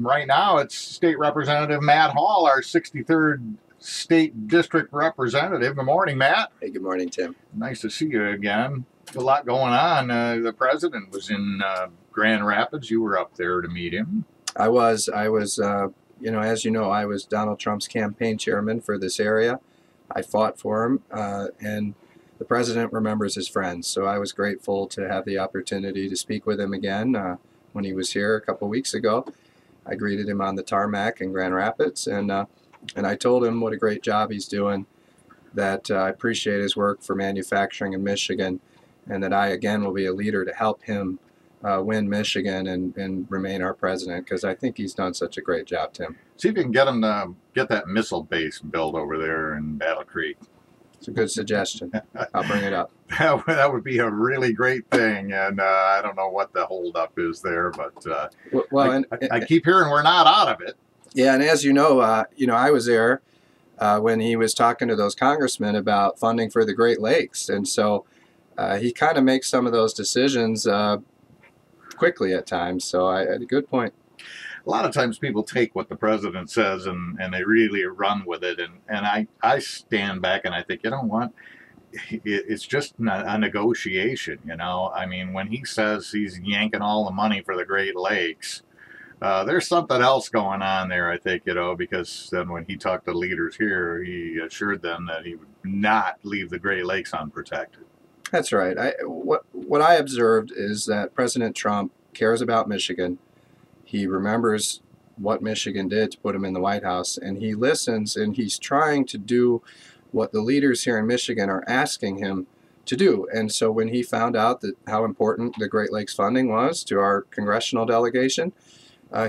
Right now, it's State Representative Matt Hall, our 63rd State District Representative. Good morning, Matt. Hey, good morning, Tim. Nice to see you again. A lot going on. The president was in Grand Rapids. You were up there to meet him. I was, as you know, I was Donald Trump's campaign chairman for this area. I fought for him, and the president remembers his friends. So I was grateful to have the opportunity to speak with him again when he was here a couple weeks ago. I greeted him on the tarmac in Grand Rapids, and I told him what a great job he's doing, that I appreciate his work for manufacturing in Michigan, and that I, again, will be a leader to help him win Michigan and remain our president, because I think he's done such a great job, Tim. See if you can get him to get that missile base built over there in Battle Creek. It's a good suggestion. I'll bring it up. That would be a really great thing, and I don't know what the holdup is there, but I keep hearing we're not out of it. Yeah, and as you know, I was there when he was talking to those congressmen about funding for the Great Lakes, and so he kind of makes some of those decisions quickly at times. So I had a good point. A lot of times people take what the president says and they really run with it. And I stand back and I think, you know what? It's just a negotiation, you know? I mean, when he says he's yanking all the money for the Great Lakes, there's something else going on there, I think, you know, because then when he talked to leaders here, he assured them that he would not leave the Great Lakes unprotected. That's right. What I observed is that President Trump cares about Michigan. He remembers what Michigan did to put him in the White House, and he listens, and he's trying to do what the leaders here in Michigan are asking him to do. And so when he found out that how important the Great Lakes funding was to our congressional delegation,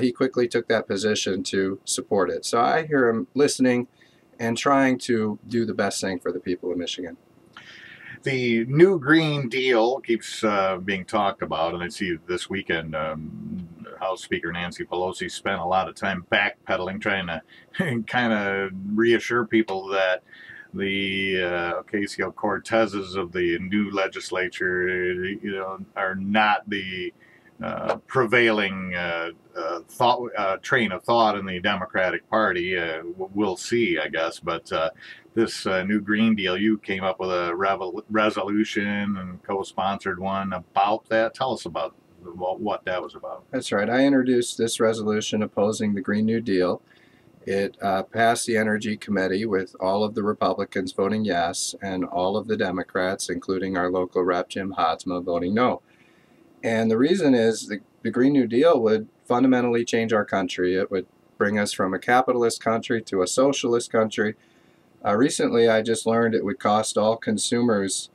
he quickly took that position to support it. So I hear him listening and trying to do the best thing for the people of Michigan. The new Green Deal keeps being talked about, and I see this weekend House Speaker Nancy Pelosi spent a lot of time backpedaling, trying to kind of reassure people that the Ocasio-Cortezes of the new legislature, you know, are not the prevailing train of thought in the Democratic Party. We'll see, I guess, but this new Green Deal, you came up with a resolution and co-sponsored one about that. Tell us about what that was about. That's right. I introduced this resolution opposing the Green New Deal. It passed the Energy Committee with all of the Republicans voting yes and all of the Democrats, including our local rep Jim Haadsma, voting no. And the reason is the Green New Deal would fundamentally change our country. It would bring us from a capitalist country to a socialist country. Recently, I just learned it would cost all consumers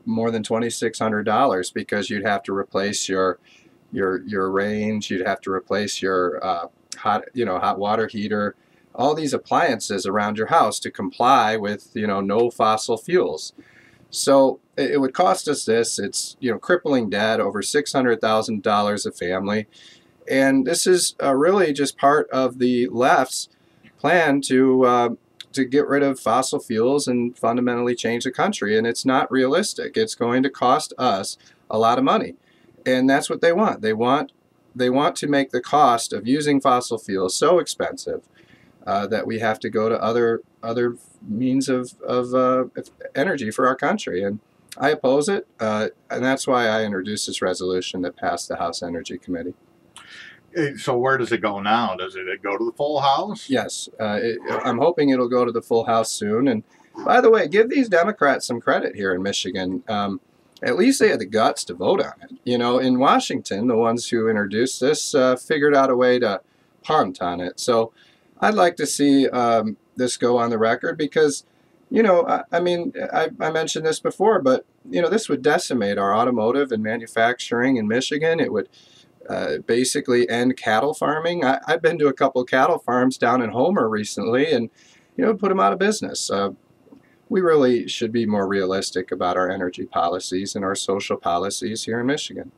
more than $2,600 because you'd have to replace your range, you'd have to replace your hot water heater, all these appliances around your house to comply with no fossil fuels. So it would cost us this. It's crippling debt, over $600,000 a family, and this is really just part of the left's plan to get rid of fossil fuels and fundamentally change the country. And it's not realistic. It's going to cost us a lot of money, and that's what they want. They want to make the cost of using fossil fuels so expensive that we have to go to other means of energy for our country. And I oppose it, and that's why I introduced this resolution that passed the House Energy Committee. So where does it go now? Does it go to the full House? Yes, I'm hoping it'll go to the full House soon. And by the way, give these Democrats some credit here in Michigan. At least they had the guts to vote on it. In Washington, the ones who introduced this figured out a way to punt on it. So I'd like to see this go on the record because, I mentioned this before, but, this would decimate our automotive and manufacturing in Michigan. It would basically end cattle farming. I've been to a couple of cattle farms down in Homer recently and, put them out of business. We really should be more realistic about our energy policies and our social policies here in Michigan.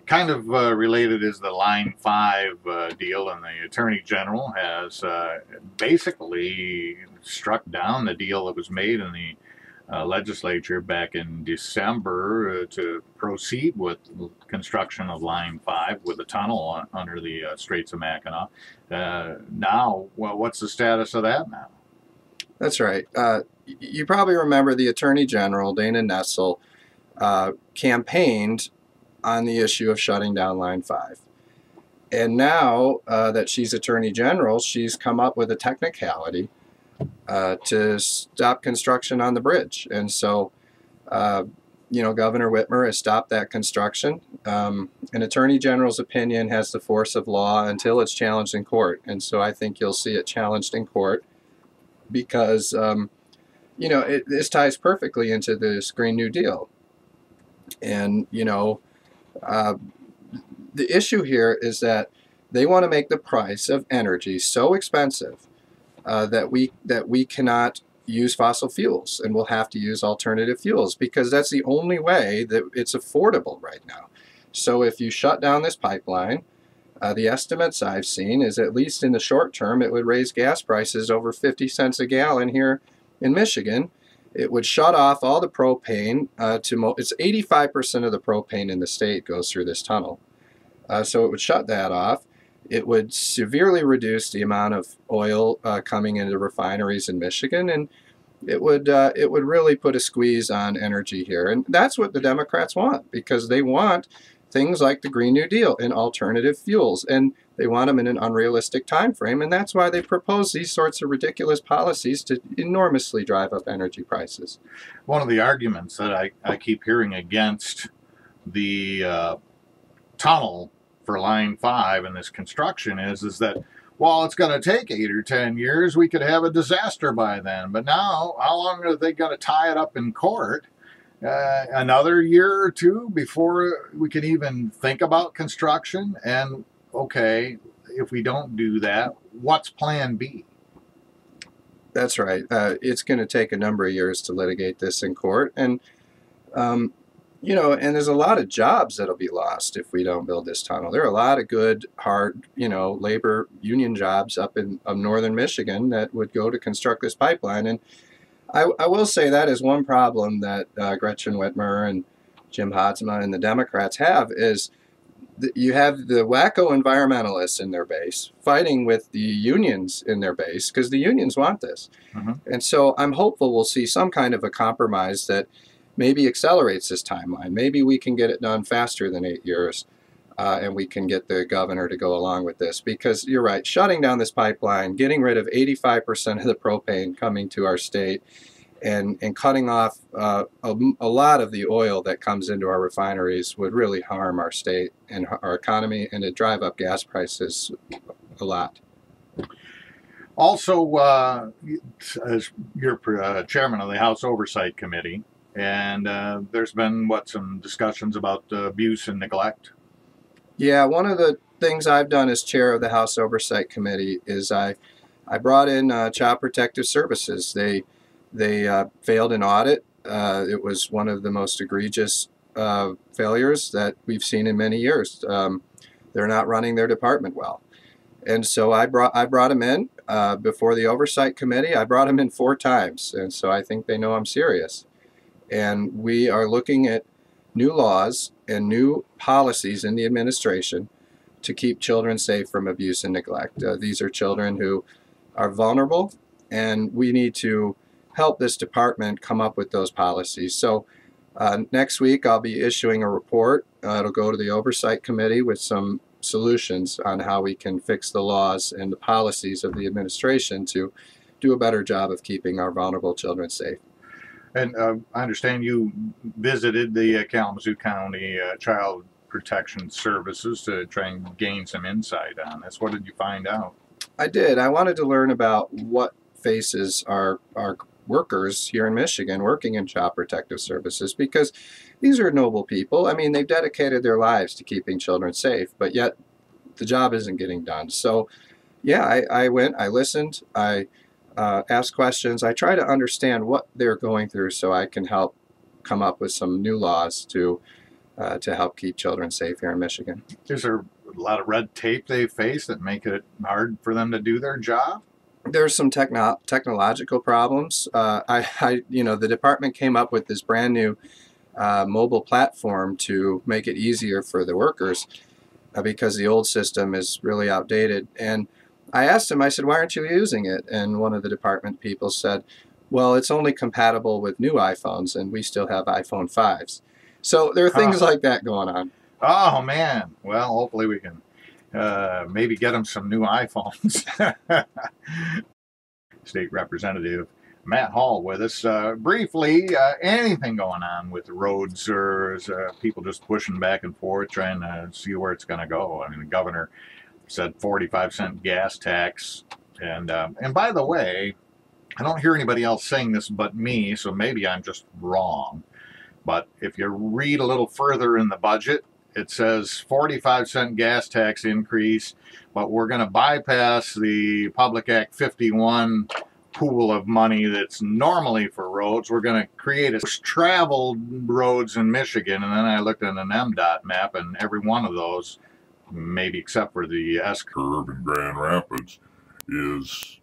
Kind of related is the Line 5 deal, and the Attorney General has basically struck down the deal that was made in the legislature back in December to proceed with construction of Line 5 with a tunnel under the Straits of Mackinac. Now, well, what's the status of that now? That's right. You probably remember the Attorney General, Dana Nessel, campaigned on the issue of shutting down Line 5. And now that she's Attorney General, she's come up with a technicality to stop construction on the bridge. And so, Governor Whitmer has stopped that construction. An Attorney General's opinion has the force of law until it's challenged in court. And so I think you'll see it challenged in court because, this ties perfectly into this Green New Deal. And, the issue here is that they want to make the price of energy so expensive that we cannot use fossil fuels, and we'll have to use alternative fuels because that's the only way that it's affordable right now. So if you shut down this pipeline, the estimates I've seen is at least in the short term it would raise gas prices over 50 cents a gallon here in Michigan. It would shut off all the propane it's 85% of the propane in the state goes through this tunnel. So it would shut that off. It would severely reduce the amount of oil coming into refineries in Michigan, and it would really put a squeeze on energy here. And that's what the Democrats want, because they want things like the Green New Deal and alternative fuels, and they want them in an unrealistic time frame, and that's why they propose these sorts of ridiculous policies to enormously drive up energy prices. One of the arguments that I keep hearing against the tunnel for Line 5 and this construction is that, well, it's going to take 8 or 10 years. We could have a disaster by then. But now, how long are they going to tie it up in court? Another year or two before we can even think about construction? And, okay, if we don't do that, what's plan B? That's right. It's going to take a number of years to litigate this in court. And and there's a lot of jobs that'll be lost if we don't build this tunnel. There are a lot of good, hard, labor union jobs up in northern Michigan that would go to construct this pipeline. And I will say that is one problem that Gretchen Whitmer and Jim Haadsma and the Democrats have is that you have the wacko environmentalists in their base fighting with the unions in their base because the unions want this. Mm-hmm. And so I'm hopeful we'll see some kind of a compromise that maybe accelerates this timeline. Maybe we can get it done faster than 8 years, and we can get the governor to go along with this. Because you're right, shutting down this pipeline, getting rid of 85% of the propane coming to our state, and cutting off a lot of the oil that comes into our refineries would really harm our state and our economy, and it'd drive up gas prices a lot. Also, as you're chairman of the House Oversight Committee, and there's been, some discussions about abuse and neglect? Yeah, one of the things I've done as chair of the House Oversight Committee is I brought in Child Protective Services. They failed an audit. It was one of the most egregious failures that we've seen in many years. They're not running their department well. And so I brought them in before the Oversight Committee. I brought them in 4 times, and so I think they know I'm serious. And we are looking at new laws and new policies in the administration to keep children safe from abuse and neglect. These are children who are vulnerable, and we need to help this department come up with those policies. So next week I'll be issuing a report. It'll go to the Oversight Committee with some solutions on how we can fix the laws and the policies of the administration to do a better job of keeping our vulnerable children safe. And I understand you visited the Kalamazoo County Child Protection Services to try and gain some insight on this. What did you find out? I did. I wanted to learn about what faces our workers here in Michigan working in Child Protective Services, because these are noble people. I mean, they've dedicated their lives to keeping children safe, but yet the job isn't getting done. So, yeah, I went, I listened, I ask questions. I try to understand what they're going through so I can help come up with some new laws to help keep children safe here in Michigan. Is there a lot of red tape they face that make it hard for them to do their job? There's some technological problems. The department came up with this brand new mobile platform to make it easier for the workers because the old system is really outdated. And I asked him, I said, why aren't you using it? And one of the department people said, well, it's only compatible with new iPhones, and we still have iPhone 5s. So there are things like that going on. Oh, man. Well, hopefully we can maybe get them some new iPhones. State Representative Matt Hall with us. Briefly, anything going on with the roads, or is people just pushing back and forth trying to see where it's going to go? I mean, the governor said 45-cent gas tax. And by the way, I don't hear anybody else saying this but me, so maybe I'm just wrong. But if you read a little further in the budget, it says 45-cent gas tax increase, but we're going to bypass the Public Act 51 pool of money that's normally for roads. We're going to create a traveled roads in Michigan. And then I looked at an MDOT map, and every one of those, maybe except for the S curve in Grand Rapids, is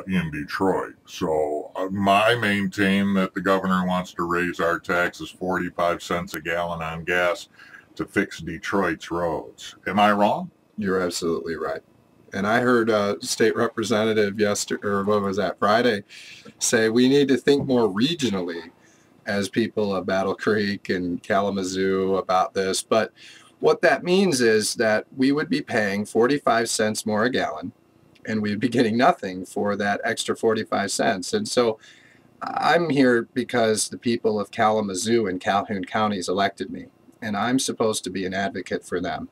in Detroit. So I maintain that the governor wants to raise our taxes 45 cents a gallon on gas to fix Detroit's roads. Am I wrong? You're absolutely right. And I heard a state representative Friday, say we need to think more regionally as people of Battle Creek and Kalamazoo about this. But what that means is that we would be paying 45 cents more a gallon, and we'd be getting nothing for that extra 45 cents. And so I'm here because the people of Kalamazoo and Calhoun counties elected me, and I'm supposed to be an advocate for them.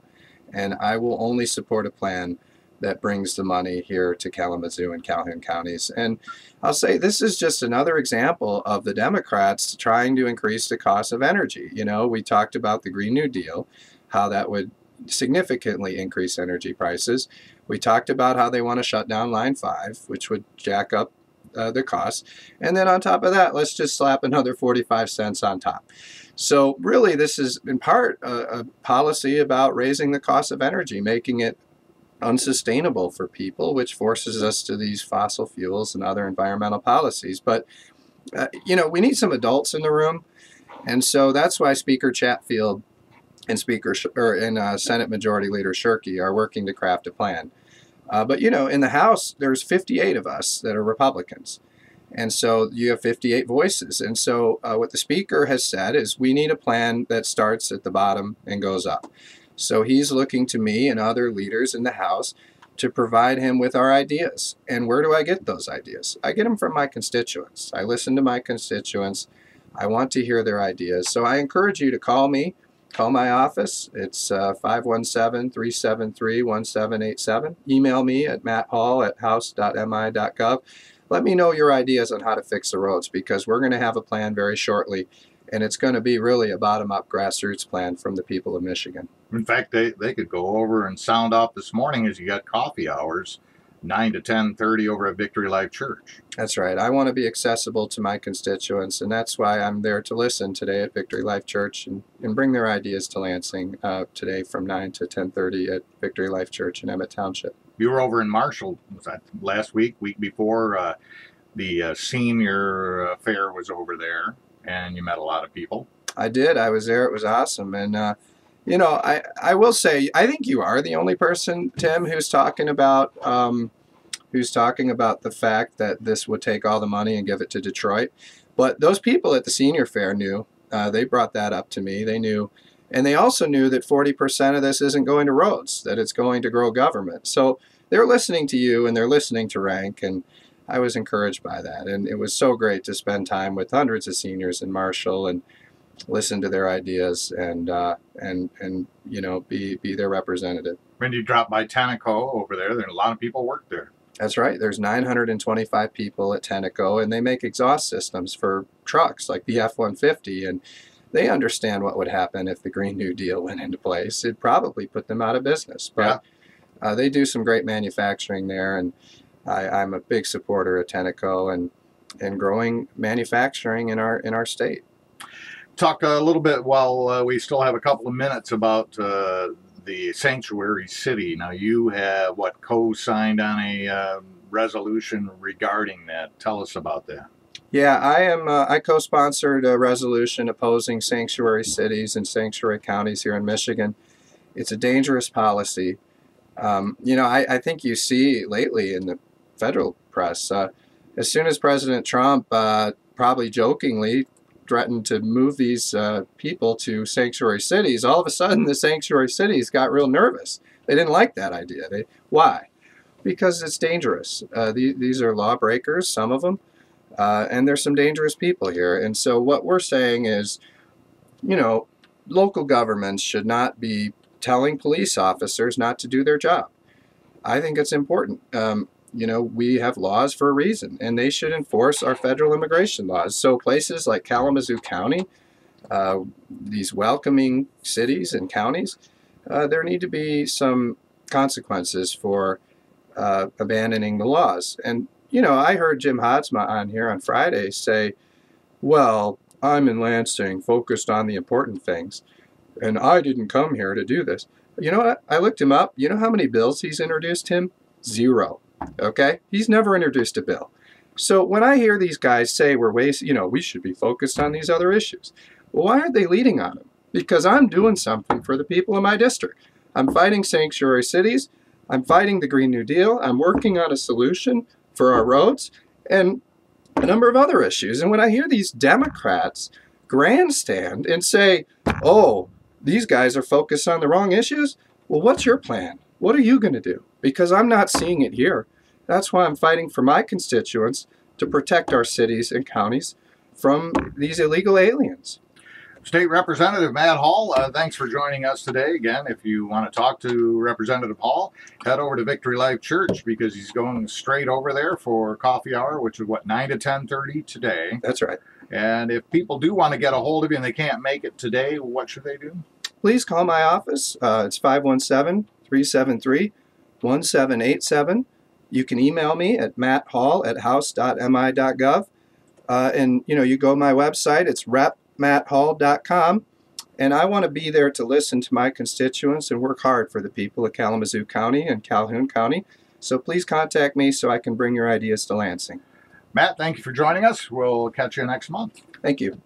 And I will only support a plan that brings the money here to Kalamazoo and Calhoun counties. And I'll say this is just another example of the Democrats trying to increase the cost of energy. You know, we talked about the Green New Deal, how that would significantly increase energy prices. We talked about how they want to shut down Line 5, which would jack up the costs. And then on top of that, let's just slap another 45 cents on top. So really, this is in part a policy about raising the cost of energy, making it unsustainable for people, which forces us to these fossil fuels and other environmental policies. But, we need some adults in the room. And so that's why Speaker Chatfield and Senate Majority Leader Shirkey are working to craft a plan. But in the House, there's 58 of us that are Republicans. And so you have 58 voices. And so what the Speaker has said is we need a plan that starts at the bottom and goes up. So he's looking to me and other leaders in the House to provide him with our ideas. And where do I get those ideas? I get them from my constituents. I listen to my constituents. I want to hear their ideas. So I encourage you to call me. Call my office. It's 517-373-1787. Email me at matthall@house.mi.gov. Let me know your ideas on how to fix the roads, because we're going to have a plan very shortly, and it's going to be really a bottom-up grassroots plan from the people of Michigan. In fact, they could go over and sound off this morning as you got coffee hours, 9 to 10:30 over at Victory Life Church. That's right. I want to be accessible to my constituents, and that's why I'm there to listen today at Victory Life Church and bring their ideas to Lansing today from 9 to 10:30 at Victory Life Church in Emmett Township. You were over in Marshall, was that last week before? The senior fair was over there, and you met a lot of people. I did. I was there. It was awesome. And, I will say, I think you are the only person, Tim, who's talking about the fact that this would take all the money and give it to Detroit. But those people at the senior fair knew. They brought that up to me. They knew. And they also knew that 40% of this isn't going to roads, that it's going to grow government. So they're listening to you and they're listening to Rank, and I was encouraged by that. And it was so great to spend time with hundreds of seniors in Marshall and listen to their ideas and be their representative. When you drop by Tenneco over there, a lot of people work there. That's right. There's 925 people at Tenneco, and they make exhaust systems for trucks like the F-150, and they understand what would happen if the Green New Deal went into place. It'd probably put them out of business. But they do some great manufacturing there, and I'm a big supporter of Tenneco and growing manufacturing in our state. Talk a little bit while we still have a couple of minutes about the sanctuary city. Now you have co-signed on a resolution regarding that. Tell us about that. Yeah, I co-sponsored a resolution opposing sanctuary cities and sanctuary counties here in Michigan. It's a dangerous policy. I think you see lately in the federal press, as soon as President Trump probably jokingly threatened to move these people to sanctuary cities, all of a sudden the sanctuary cities got real nervous. They didn't like that idea. Why? Because it's dangerous. These are lawbreakers, some of them, and there's some dangerous people here. And so what we're saying is, local governments should not be telling police officers not to do their job. I think it's important. We have laws for a reason, and they should enforce our federal immigration laws. So places like Kalamazoo County, these welcoming cities and counties, there need to be some consequences for abandoning the laws. And, I heard Jim Hodsma on here on Friday say, well, I'm in Lansing focused on the important things, and I didn't come here to do this. You know what? I looked him up. You know how many bills he's introduced him? 0. Okay? He's never introduced a bill. So when I hear these guys say we should be focused on these other issues, well, why aren't they leading on them? Because I'm doing something for the people in my district. I'm fighting sanctuary cities. I'm fighting the Green New Deal. I'm working on a solution for our roads and a number of other issues. And when I hear these Democrats grandstand and say, oh, these guys are focused on the wrong issues, well, what's your plan? What are you going to do? Because I'm not seeing it here. That's why I'm fighting for my constituents to protect our cities and counties from these illegal aliens. State Representative Matt Hall, thanks for joining us today. Again, if you want to talk to Representative Hall, head over to Victory Life Church because he's going straight over there for coffee hour, which is 9 to 10:30 today. That's right. And if people do want to get a hold of you and they can't make it today, what should they do? Please call my office. It's 517-373-1787. You can email me at matthall@house.mi.gov. And, you go to my website. It's repmatthall.com. And I want to be there to listen to my constituents and work hard for the people of Kalamazoo County and Calhoun County. So please contact me so I can bring your ideas to Lansing. Matt, thank you for joining us. We'll catch you next month. Thank you.